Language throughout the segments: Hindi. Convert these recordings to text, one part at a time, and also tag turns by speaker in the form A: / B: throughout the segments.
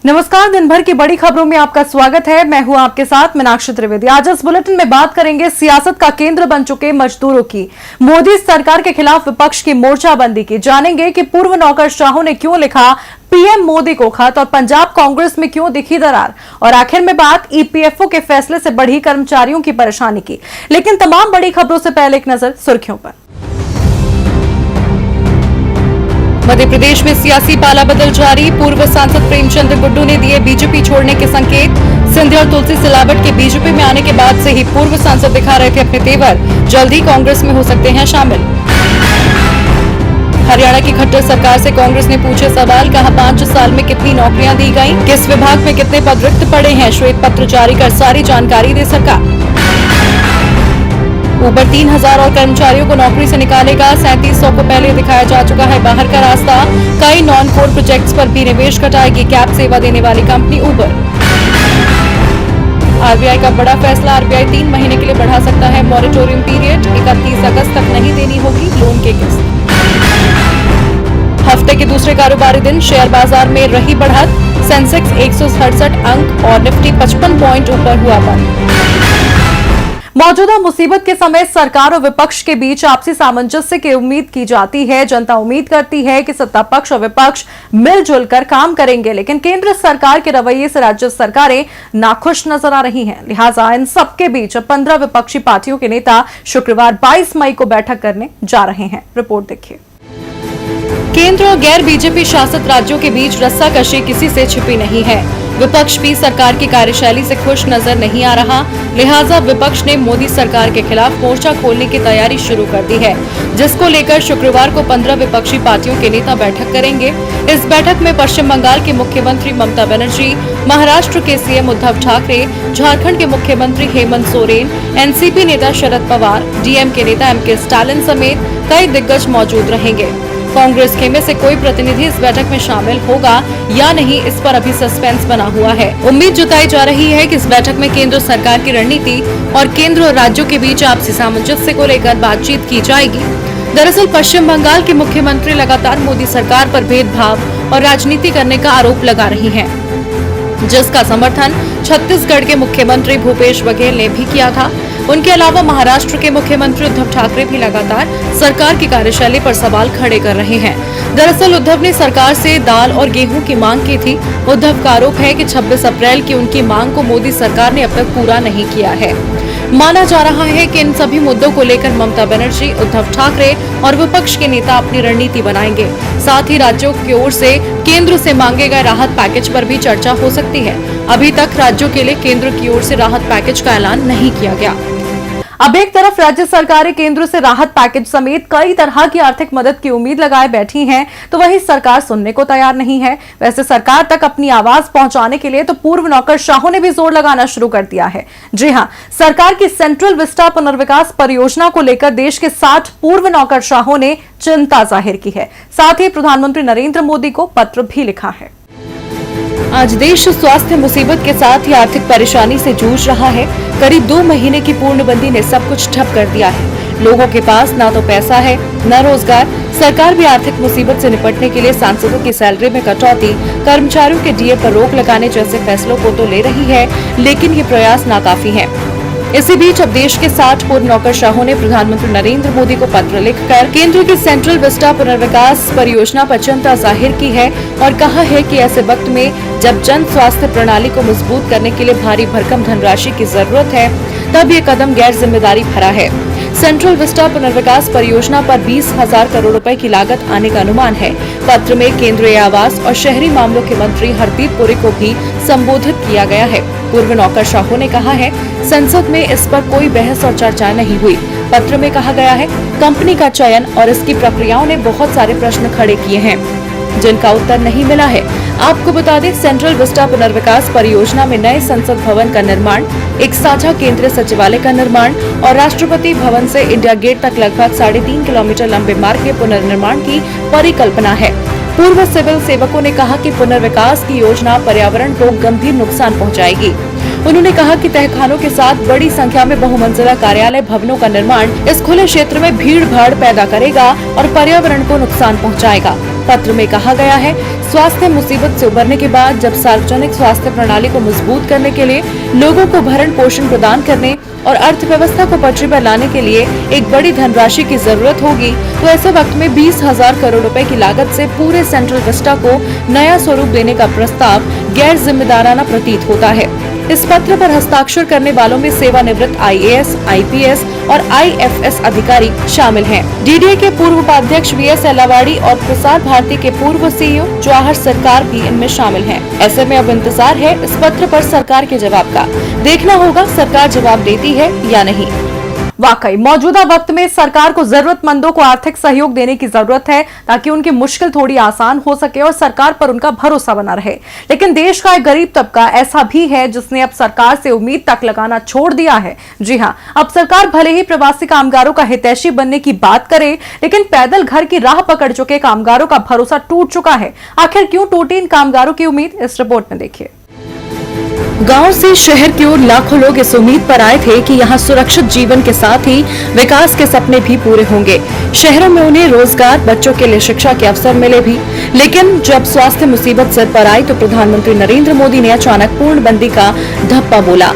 A: नमस्कार, दिन भर की बड़ी खबरों में आपका स्वागत है। मैं हूं आपके साथ मीनाक्षी त्रिवेदी। आज इस बुलेटिन में बात करेंगे सियासत का केंद्र बन चुके मजदूरों की। मोदी सरकार के खिलाफ विपक्ष की मोर्चाबंदी की। जानेंगे कि पूर्व नौकरशाहों ने क्यों लिखा पीएम मोदी को खत और पंजाब कांग्रेस में क्यों दिखी दरार। और आखिर में बात ईपीएफओ के फैसले से बढ़ी कर्मचारियों की परेशानी की। लेकिन तमाम बड़ी खबरों से पहले एक नजर सुर्खियों पर। मध्य प्रदेश में सियासी पालाबदल जारी। पूर्व सांसद प्रेमचंद गुड्डू ने दिए बीजेपी छोड़ने के संकेत। सिंधिया और तुलसी सिलावट के बीजेपी में आने के बाद से ही पूर्व सांसद दिखा रहे थे अपने तेवर। जल्दी कांग्रेस में हो सकते हैं शामिल। हरियाणा की खट्टर सरकार से कांग्रेस ने पूछे सवाल। कहा 5 साल में कितनी नौकरियां दी गईं, किस विभाग में कितने पद रिक्त पड़े हैं। श्वेत पत्र जारी कर सारी जानकारी दे सरकार। ऊबर 3000 और कर्मचारियों को नौकरी से निकालेगा। 3700 को पहले दिखाया जा चुका है बाहर का रास्ता। कई नॉन कोर प्रोजेक्ट्स पर भी निवेश घटाएगी कैब सेवा देने वाली कंपनी ऊबर। आरबीआई का बड़ा फैसला। आरबीआई 3 महीने के लिए बढ़ा सकता है मॉरेटोरियम पीरियड। 31 अगस्त तक नहीं देनी होगी लोन की किस्त। हफ्ते के दूसरे कारोबारी दिन शेयर बाजार में रही बढ़त। सेंसेक्स 167 अंक और निफ्टी 55 पॉइंट ऊपर हुआ बंद। मौजूदा मुसीबत के समय सरकार और विपक्ष के बीच आपसी सामंजस्य की उम्मीद की जाती है। जनता उम्मीद करती है कि सत्ता पक्ष और विपक्ष मिलजुल कर काम करेंगे, लेकिन केंद्र सरकार के रवैये से राज्य सरकारें नाखुश नजर आ रही हैं। लिहाजा इन सबके बीच 15 विपक्षी पार्टियों के नेता शुक्रवार 22 मई को बैठक करने जा रहे हैं। रिपोर्ट देखिए। केंद्र और गैर बीजेपी शासित राज्यों के बीच रस्साकशी किसी से छिपी नहीं है। विपक्ष भी सरकार की कार्यशैली से खुश नजर नहीं आ रहा। लिहाजा विपक्ष ने मोदी सरकार के खिलाफ मोर्चा खोलने की तैयारी शुरू कर दी है, जिसको लेकर शुक्रवार को 15 विपक्षी पार्टियों के नेता बैठक करेंगे। इस बैठक में पश्चिम बंगाल के मुख्यमंत्री ममता बनर्जी, महाराष्ट्र के सीएम उद्धव ठाकरे, झारखंड के मुख्यमंत्री हेमंत सोरेन, एनसीपी नेता शरद पवार, डीएमके नेता एमके स्टालिन समेत कई दिग्गज मौजूद रहेंगे। कांग्रेस के में से कोई प्रतिनिधि इस बैठक में शामिल होगा या नहीं, इस पर अभी सस्पेंस बना हुआ है। उम्मीद जताई जा रही है कि इस बैठक में केंद्र सरकार की रणनीति और केंद्र और राज्यों के बीच आपसी सामंजस्य को लेकर बातचीत की जाएगी। दरअसल पश्चिम बंगाल के मुख्यमंत्री लगातार मोदी सरकार पर भेदभाव और राजनीति करने का आरोप लगा रही हैं, जिसका समर्थन छत्तीसगढ़ के मुख्यमंत्री भूपेश बघेल ने भी किया था। उनके अलावा महाराष्ट्र के मुख्यमंत्री उद्धव ठाकरे भी लगातार सरकार की कार्यशैली पर सवाल खड़े कर रहे हैं। दरअसल उद्धव ने सरकार से दाल और गेहूं की मांग की थी। उद्धव का आरोप है कि 26 अप्रैल की उनकी मांग को मोदी सरकार ने अब तक पूरा नहीं किया है। माना जा रहा है कि इन सभी मुद्दों को लेकर ममता बनर्जी, उद्धव ठाकरे और विपक्ष के नेता अपनी रणनीति बनाएंगे। साथ ही राज्यों की ओर से केंद्र से मांगे गए राहत पैकेज पर भी चर्चा हो सकती है। अभी तक राज्यों के लिए केंद्र की ओर से राहत पैकेज का ऐलान नहीं किया गया। अब एक तरफ राज्य सरकारें केंद्र से राहत पैकेज समेत कई तरह की आर्थिक मदद की उम्मीद लगाए बैठी हैं, तो वहीं सरकार सुनने को तैयार नहीं है। वैसे सरकार तक अपनी आवाज पहुंचाने के लिए तो पूर्व नौकरशाहों ने भी जोर लगाना शुरू कर दिया है। जी हां, सरकार की सेंट्रल विस्टा पुनर्विकास परियोजना को लेकर देश के 60 पूर्व नौकरशाहों ने चिंता जाहिर की है। साथ ही प्रधानमंत्री नरेंद्र मोदी को पत्र भी लिखा है। आज देश स्वास्थ्य मुसीबत के साथ ही आर्थिक परेशानी से जूझ रहा है। करीब 2 महीने की पूर्णबंदी ने सब कुछ ठप कर दिया है। लोगों के पास ना तो पैसा है, न रोजगार। सरकार भी आर्थिक मुसीबत से निपटने के लिए सांसदों की सैलरी में कटौती, कर्मचारियों के डीए पर रोक लगाने जैसे फैसलों को तो ले रही है, लेकिन ये प्रयास नाकाफी है। इसी बीच अब देश के 60 पूर्व नौकरशाहों ने प्रधानमंत्री नरेंद्र मोदी को पत्र लिखकर केंद्र की सेंट्रल विस्टा पुनर्विकास परियोजना पर चिंता जाहिर की है और कहा है कि ऐसे वक्त में जब जन स्वास्थ्य प्रणाली को मजबूत करने के लिए भारी भरकम धनराशि की जरूरत है, तब ये कदम गैर जिम्मेदारी भरा है। सेंट्रल विस्टा पुनर्विकास परियोजना पर 20,000 करोड़ रुपए की लागत आने का अनुमान है। पत्र में केंद्रीय आवास और शहरी मामलों के मंत्री हरदीप पुरी को भी संबोधित किया गया है। पूर्व नौकरशाहों ने कहा है, संसद में इस पर कोई बहस और चर्चा नहीं हुई। पत्र में कहा गया है, कंपनी का चयन और इसकी प्रक्रियाओं ने बहुत सारे प्रश्न खड़े किए हैं, जिनका उत्तर नहीं मिला है। आपको बता दें, सेंट्रल विस्टा पुनर्विकास परियोजना में नए संसद भवन का निर्माण, एक साझा केंद्रीय सचिवालय का निर्माण और राष्ट्रपति भवन से इंडिया गेट तक लगभग 3.5 किलोमीटर लंबे मार्ग के पुनर्निर्माण की परिकल्पना है। पूर्व सिविल सेवकों ने कहा कि पुनर्विकास की योजना पर्यावरण को गंभीर नुकसान पहुंचाएगी। उन्होंने कहा कि तहखानों के साथ बड़ी संख्या में बहुमंजिला कार्यालय भवनों का निर्माण इस खुले क्षेत्र में भीड़ भाड़ पैदा करेगा और पर्यावरण को नुकसान पहुंचाएगा। पत्र में कहा गया है, स्वास्थ्य मुसीबत से उबरने के बाद जब सार्वजनिक स्वास्थ्य प्रणाली को मजबूत करने के लिए लोगों को भरण पोषण प्रदान करने और अर्थव्यवस्था को पटरी पर लाने के लिए एक बड़ी धनराशि की जरूरत होगी, तो ऐसे वक्त में 20,000 करोड़ रुपए की लागत से पूरे सेंट्रल विस्टा को नया स्वरूप देने का प्रस्ताव गैर जिम्मेदाराना प्रतीत होता है। इस पत्र पर हस्ताक्षर करने वालों में सेवानिवृत्त IAS, IPS और IFS अधिकारी शामिल हैं। DDA के पूर्व उपाध्यक्ष VS एलावाड़ी और प्रसार भारती के पूर्व CEO जवाहर सरकार भी इनमें शामिल हैं। ऐसे में अब इंतजार है इस पत्र पर सरकार के जवाब का। देखना होगा सरकार जवाब देती है या नहीं। वाकई मौजूदा वक्त में सरकार को जरूरतमंदों को आर्थिक सहयोग देने की जरूरत है ताकि उनकी मुश्किल थोड़ी आसान हो सके और सरकार पर उनका भरोसा बना रहे। लेकिन देश का एक गरीब तबका ऐसा भी है जिसने अब सरकार से उम्मीद तक लगाना छोड़ दिया है। जी हां, अब सरकार भले ही प्रवासी कामगारों का हितैषी बनने की बात करे, लेकिन पैदल घर की राह पकड़ चुके कामगारों का भरोसा टूट चुका है। आखिर क्यों टूटी इन कामगारों की उम्मीद, इस रिपोर्ट में देखिए। गांव से शहर की ओर लाखों लोग इस उम्मीद पर आए थे कि यहां सुरक्षित जीवन के साथ ही विकास के सपने भी पूरे होंगे। शहरों में उन्हें रोजगार, बच्चों के लिए शिक्षा के अवसर मिले भी। लेकिन जब स्वास्थ्य मुसीबत सिर पर आई तो प्रधानमंत्री नरेंद्र मोदी ने अचानक पूर्णबंदी का धप्पा बोला।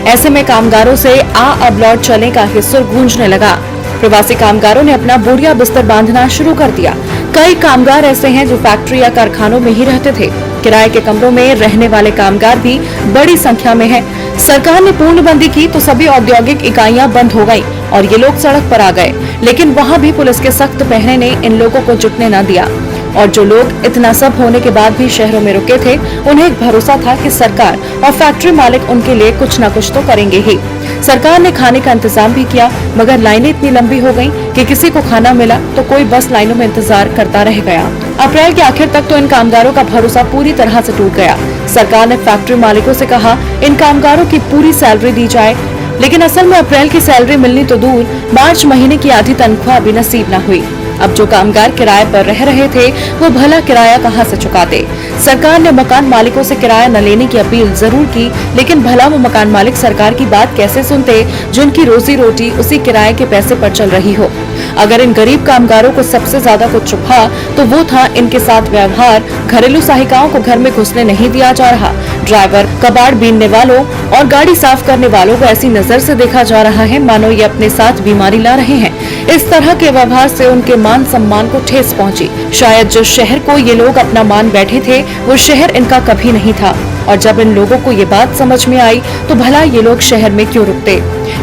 A: ऐसे में कामगारों से अब लौट चले का हिस्सों गूंजने लगा। प्रवासी कामगारों ने अपना बोरिया बिस्तर बांधना शुरू कर दिया। कई कामगार ऐसे हैं जो फैक्ट्री या कारखानों में ही रहते थे। किराए के कमरों में रहने वाले कामगार भी बड़ी संख्या में हैं। सरकार ने पूर्णबंदी की तो सभी औद्योगिक इकाइयां बंद हो गईं और ये लोग सड़क पर आ गए। लेकिन वहां भी पुलिस के सख्त पहरे ने इन लोगों को जुटने न दिया। और जो लोग इतना सब होने के बाद भी शहरों में रुके थे, उन्हें एक भरोसा था कि सरकार और फैक्ट्री मालिक उनके लिए कुछ न कुछ तो करेंगे ही। सरकार ने खाने का इंतजाम भी किया, मगर लाइनें इतनी लंबी हो गईं कि किसी को खाना मिला तो कोई बस लाइनों में इंतजार करता रह गया। अप्रैल के आखिर तक तो इन कामगारों का भरोसा पूरी तरह से टूट गया। सरकार ने फैक्ट्री मालिकों से कहा इन कामगारों की पूरी सैलरी दी जाए, लेकिन असल में अप्रैल की सैलरी मिलनी तो दूर, मार्च महीने की आधी तनख्वाह भी नसीब न हुई। अब जो कामगार किराए पर रह रहे थे वो भला किराया कहां से चुकाते। सरकार ने मकान मालिकों से किराया न लेने की अपील जरूर की, लेकिन भला वो मकान मालिक सरकार की बात कैसे सुनते जिनकी रोजी रोटी उसी किराए के पैसे पर चल रही हो। अगर इन गरीब कामगारों को सबसे ज्यादा कुछ चुभा तो वो था इनके साथ व्यवहार। घरेलू सहायिकाओं को घर में घुसने नहीं दिया जा रहा। ड्राइवर, कबाड़ बीनने वालों और गाड़ी साफ करने वालों को ऐसी नजर से देखा जा रहा है मानो ये अपने साथ बीमारी ला रहे हैं। इस तरह के व्यवहार से उनके मान सम्मान को ठेस पहुंची। शायद जिस शहर को ये लोग अपना मान बैठे थे वो शहर इनका कभी नहीं था। और जब इन लोगों को ये बात समझ में आई तो भला ये लोग शहर में क्यों रुकते।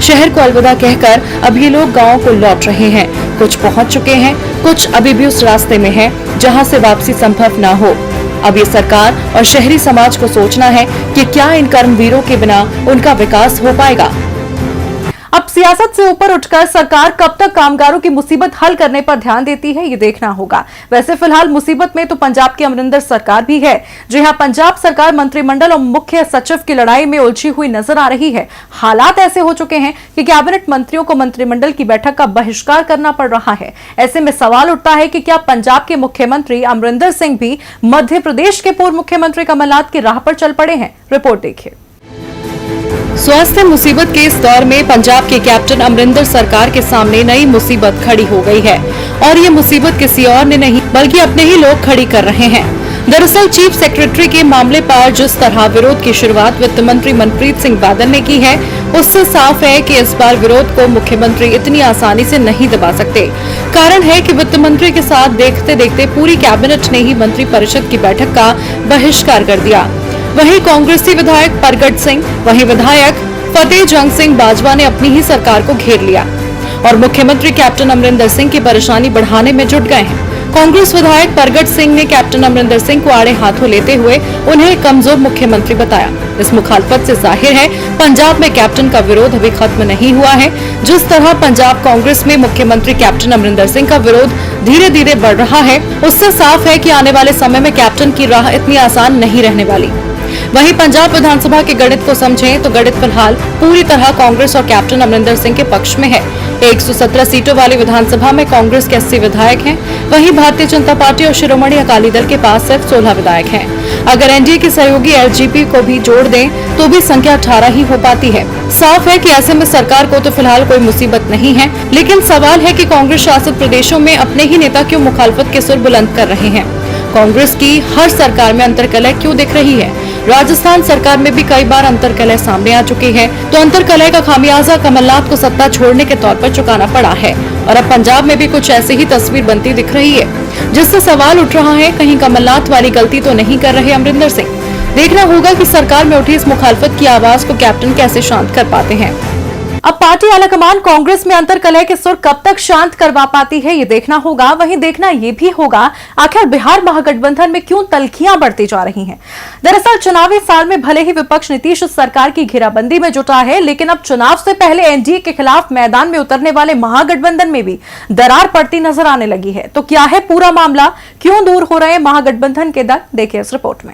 A: शहर को अलविदा कहकर अब ये लोग गाँव को लौट रहे हैं। कुछ पहुंच चुके हैं, कुछ अभी भी उस रास्ते में हैं जहां से वापसी संभव न हो। अब ये सरकार और शहरी समाज को सोचना है कि क्या इन कर्मवीरों के बिना उनका विकास हो पाएगा। अब सियासत से ऊपर उठकर सरकार कब तक कामगारों की मुसीबत हल करने पर ध्यान देती है, ये देखना होगा। वैसे फिलहाल मुसीबत में तो पंजाब की अमरिंदर सरकार भी है। जी हां, पंजाब सरकार मंत्रिमंडल और मुख्य सचिव की लड़ाई में उलझी हुई नजर आ रही है। हालात ऐसे हो चुके हैं कि कैबिनेट मंत्रियों को मंत्रिमंडल की बैठक का बहिष्कार करना पड़ रहा है। ऐसे में सवाल उठता है कि क्या पंजाब के मुख्यमंत्री अमरिंदर सिंह भी मध्य प्रदेश के पूर्व मुख्यमंत्री कमलनाथ की राह पर चल पड़े हैं। रिपोर्ट देखिए। स्वास्थ्य मुसीबत के इस दौर में पंजाब के कैप्टन अमरिंदर सरकार के सामने नई मुसीबत खड़ी हो गई है और ये मुसीबत किसी और ने नहीं बल्कि अपने ही लोग खड़ी कर रहे हैं। दरअसल चीफ सेक्रेटरी के मामले पर जिस तरह विरोध की शुरुआत वित्त मंत्री मनप्रीत सिंह बादल ने की है, उससे साफ है कि इस बार विरोध को मुख्यमंत्री इतनी आसानी से नहीं दबा सकते। कारण है कि वित्त मंत्री के साथ देखते देखते पूरी कैबिनेट ने ही मंत्री परिषद की बैठक का बहिष्कार कर दिया। वहीं कांग्रेसी विधायक परगट सिंह, वहीं विधायक फतेह जंग सिंह बाजवा ने अपनी ही सरकार को घेर लिया और मुख्यमंत्री कैप्टन अमरिंदर सिंह की परेशानी बढ़ाने में जुट गए हैं। कांग्रेस विधायक परगट सिंह ने कैप्टन अमरिंदर सिंह को आड़े हाथों लेते हुए उन्हें कमजोर मुख्यमंत्री बताया। इस मुखालफत से जाहिर है पंजाब में कैप्टन का विरोध अभी खत्म नहीं हुआ है। जिस तरह पंजाब कांग्रेस में मुख्यमंत्री कैप्टन अमरिंदर सिंह का विरोध धीरे धीरे बढ़ रहा है, उससे साफ है कि आने वाले समय में कैप्टन की राह इतनी आसान नहीं रहने वाली। वहीं पंजाब विधानसभा के गणित को समझें तो गणित फिलहाल पूरी तरह कांग्रेस और कैप्टन अमरिंदर सिंह के पक्ष में है। 117 सीटों वाली विधानसभा में कांग्रेस के 80 विधायक हैं, वहीं भारतीय जनता पार्टी और शिरोमणि अकाली दल के पास सिर्फ 16 विधायक हैं। अगर एनडीए के सहयोगी एलजेपी को भी जोड़ दें तो भी संख्या 18 ही हो पाती है। साफ है कि ऐसे में सरकार को तो फिलहाल कोई मुसीबत नहीं है, लेकिन सवाल है कि कांग्रेस शासित प्रदेशों में अपने ही नेता क्यों मुखालफत के सुर बुलंद कर रहे हैं। कांग्रेस की हर सरकार में अंतर्कलह क्यों दिख रही है? राजस्थान सरकार में भी कई बार अंतर्कलह सामने आ चुकी है, तो अंतर्कलह का खामियाजा कमलनाथ को सत्ता छोड़ने के तौर पर चुकाना पड़ा है। और अब पंजाब में भी कुछ ऐसी ही तस्वीर बनती दिख रही है, जिससे सवाल उठ रहा है कहीं कमलनाथ वाली गलती तो नहीं कर रहे अमरिंदर सिंह। देखना होगा कि सरकार में उठी इस मुखालफत की आवाज को कैप्टन कैसे शांत कर पाते हैं। अब पार्टी आलाकमान कांग्रेस में अंतर्कलह के सुर कब तक शांत करवा पाती है, ये देखना होगा। वहीं देखना ये भी होगा आखिर बिहार महागठबंधन में क्यों तल्खियां बढ़ती जा रही हैं। दरअसल चुनावी साल में भले ही विपक्ष नीतीश सरकार की घेराबंदी में जुटा है, लेकिन अब चुनाव से पहले एनडीए के खिलाफ मैदान में उतरने वाले महागठबंधन में भी दरार पड़ती नजर आने लगी है। तो क्या है पूरा मामला, क्यों दूर हो रहे हैं महागठबंधन के दल, देखिए इस रिपोर्ट में।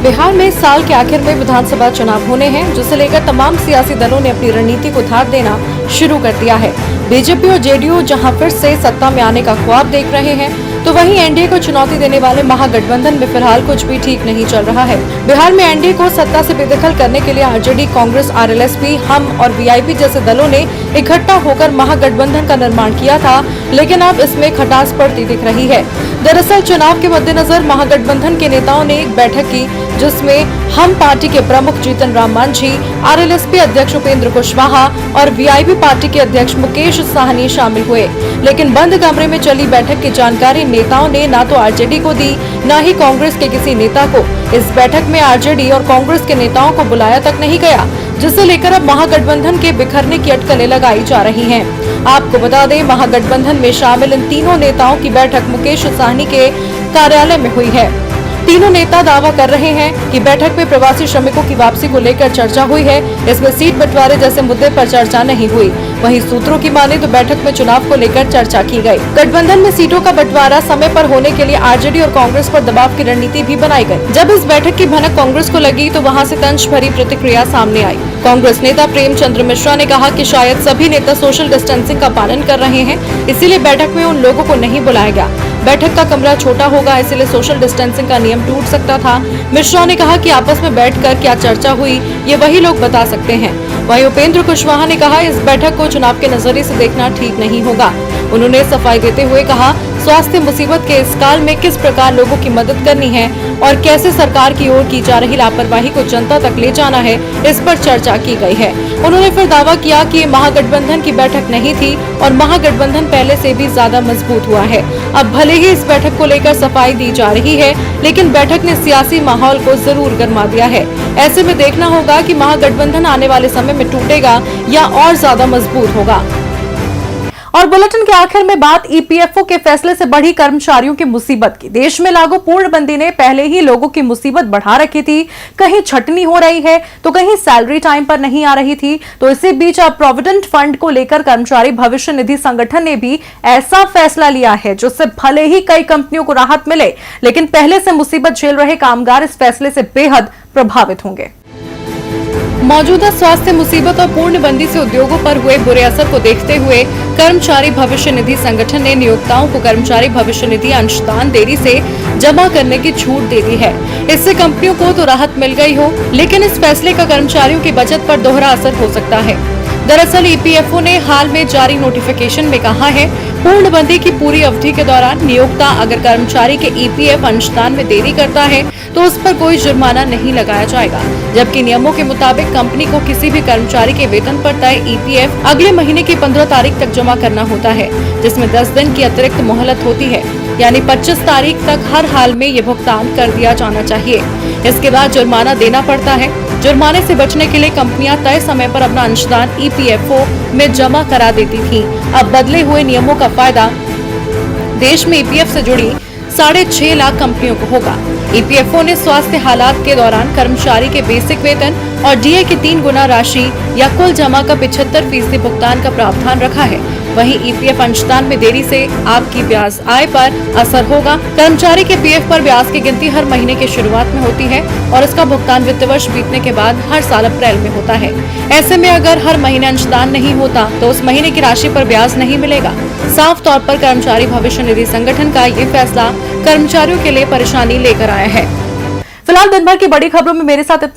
A: बिहार में साल के आखिर में विधानसभा चुनाव होने हैं, जिसे लेकर तमाम सियासी दलों ने अपनी रणनीति को धार देना शुरू कर दिया है। बीजेपी और जेडीयू जहां फिर से सत्ता में आने का ख्वाब देख रहे हैं, तो वहीं एनडीए को चुनौती देने वाले महागठबंधन में फिलहाल कुछ भी ठीक नहीं चल रहा है। बिहार में एनडीए को सत्ता से बेदखल करने के लिए आरजेडी, कांग्रेस, आरएलएसपी, हम और वीआईपी जैसे दलों ने इकट्ठा होकर महागठबंधन का निर्माण किया था, लेकिन अब इसमें खटास पड़ती दिख रही है। दरअसल चुनाव के मद्देनजर महागठबंधन के नेताओं ने एक बैठक की, जिसमें हम पार्टी के प्रमुख जीतन राम मांझी, आरएलएसपी अध्यक्ष उपेंद्र कुशवाहा और वीआईपी पार्टी के अध्यक्ष मुकेश साहनी शामिल हुए। लेकिन बंद कमरे में चली बैठक की जानकारी नेताओं ने ना तो आरजेडी को दी, न ही कांग्रेस के किसी नेता को। इस बैठक में आरजेडी और कांग्रेस के नेताओं को बुलाया तक नहीं गया, जिसे लेकर अब महागठबंधन के बिखरने की अटकलें लगाई जा रही हैं। आपको बता दें, महागठबंधन में शामिल इन तीनों नेताओं की बैठक मुकेश साहनी के कार्यालय में हुई है। तीनों नेता दावा कर रहे हैं कि बैठक में प्रवासी श्रमिकों की वापसी को लेकर चर्चा हुई है। इसमें सीट बंटवारे जैसे मुद्दे पर चर्चा नहीं हुई। वहीं सूत्रों की माने तो बैठक में चुनाव को लेकर चर्चा की गई। गठबंधन में सीटों का बंटवारा समय पर होने के लिए आरजेडी और कांग्रेस पर दबाव की रणनीति भी बनाई गई। जब इस बैठक की भनक कांग्रेस को लगी, तो वहां से तंज भरी प्रतिक्रिया सामने आई। कांग्रेस नेता प्रेमचंद्र मिश्रा ने कहा कि शायद सभी नेता सोशल डिस्टेंसिंग का पालन कर रहे हैं, इसीलिए बैठक में उन लोगों को नहीं बुलाया गया। बैठक का कमरा छोटा होगा, इसलिए सोशल डिस्टेंसिंग का नियम टूट सकता था। मिश्रा ने कहा कि आपस में बैठकर क्या चर्चा हुई, ये वही लोग बता सकते हैं। वहीं उपेंद्र कुशवाहा ने कहा, इस बैठक को चुनाव के नजरिए से देखना ठीक नहीं होगा। उन्होंने सफाई देते हुए कहा, स्वास्थ्य मुसीबत के इस काल में किस प्रकार लोगों की मदद करनी है और कैसे सरकार की ओर की जा रही लापरवाही को जनता तक ले जाना है, इस पर चर्चा की गई है। उन्होंने फिर दावा किया कि ये महागठबंधन की बैठक नहीं थी और महागठबंधन पहले से भी ज्यादा मजबूत हुआ है। अब भले ही इस बैठक को लेकर सफाई दी जा रही है, लेकिन बैठक ने सियासी माहौल को जरूर गरमा दिया है। ऐसे में देखना होगा कि महागठबंधन आने वाले समय में टूटेगा या और ज्यादा मजबूत होगा। और बुलेटिन के आखिर में बात ईपीएफओ के फैसले से बढ़ी कर्मचारियों की मुसीबत की। देश में लागू पूर्णबंदी ने पहले ही लोगों की मुसीबत बढ़ा रखी थी। कहीं छटनी हो रही है तो कहीं सैलरी टाइम पर नहीं आ रही थी। तो इसी बीच अब प्रोविडेंट फंड को लेकर कर्मचारी भविष्य निधि संगठन ने भी ऐसा फैसला लिया है, जिससे भले ही कई कंपनियों को राहत मिले, लेकिन पहले से मुसीबत झेल रहे कामगार इस फैसले से बेहद प्रभावित होंगे। मौजूदा स्वास्थ्य मुसीबत और पूर्णबंदी से उद्योगों पर हुए बुरे असर को देखते हुए कर्मचारी भविष्य निधि संगठन ने नियोक्ताओं को कर्मचारी भविष्य निधि अंशदान देरी से जमा करने की छूट दे दी है। इससे कंपनियों को तो राहत मिल गई हो, लेकिन इस फैसले का कर्मचारियों की बचत पर दोहरा असर हो सकता है। दरअसल ईपीएफओ ने हाल में जारी नोटिफिकेशन में कहा है, पूर्णबंदी की पूरी अवधि के दौरान नियोक्ता अगर कर्मचारी के ईपीएफ अंशदान में देरी करता है तो उस पर कोई जुर्माना नहीं लगाया जाएगा, जबकि नियमों के मुताबिक कंपनी को किसी भी कर्मचारी के वेतन पर तय ईपीएफ अगले महीने की 15 तारीख तक जमा करना होता है, जिसमें 10 दिन की अतिरिक्त मोहलत होती है, यानी 25 तारीख तक हर हाल में ये भुगतान कर दिया जाना चाहिए। इसके बाद जुर्माना देना पड़ता है। जुर्माने से बचने के लिए कंपनियां तय समय पर अपना अंशदान ईपीएफओ में जमा करा देती थीं। अब बदले हुए नियमों का फायदा देश में ईपीएफ से जुड़ी 6.5 लाख कंपनियों को होगा। ईपीएफओ ने स्वास्थ्य हालात के दौरान कर्मचारी के बेसिक वेतन और डीए की 3 गुना राशि या कुल जमा का 75% भुगतान का प्रावधान रखा है। वहीं ईपीएफ अंशदान में देरी से आपकी ब्याज आय पर असर होगा। कर्मचारी के पीएफ पर ब्याज की गिनती हर महीने की शुरुआत में होती है और इसका भुगतान वित्त वर्ष बीतने के बाद हर साल अप्रैल में होता है। ऐसे में अगर हर महीने अंशदान नहीं होता तो उस महीने की राशि पर ब्याज नहीं मिलेगा। साफ तौर पर कर्मचारी भविष्य निधि संगठन का ये फैसला कर्मचारियों के लिए परेशानी लेकर आया है। फिलहाल दिन भर की बड़ी खबरों में मेरे साथ इतना ही।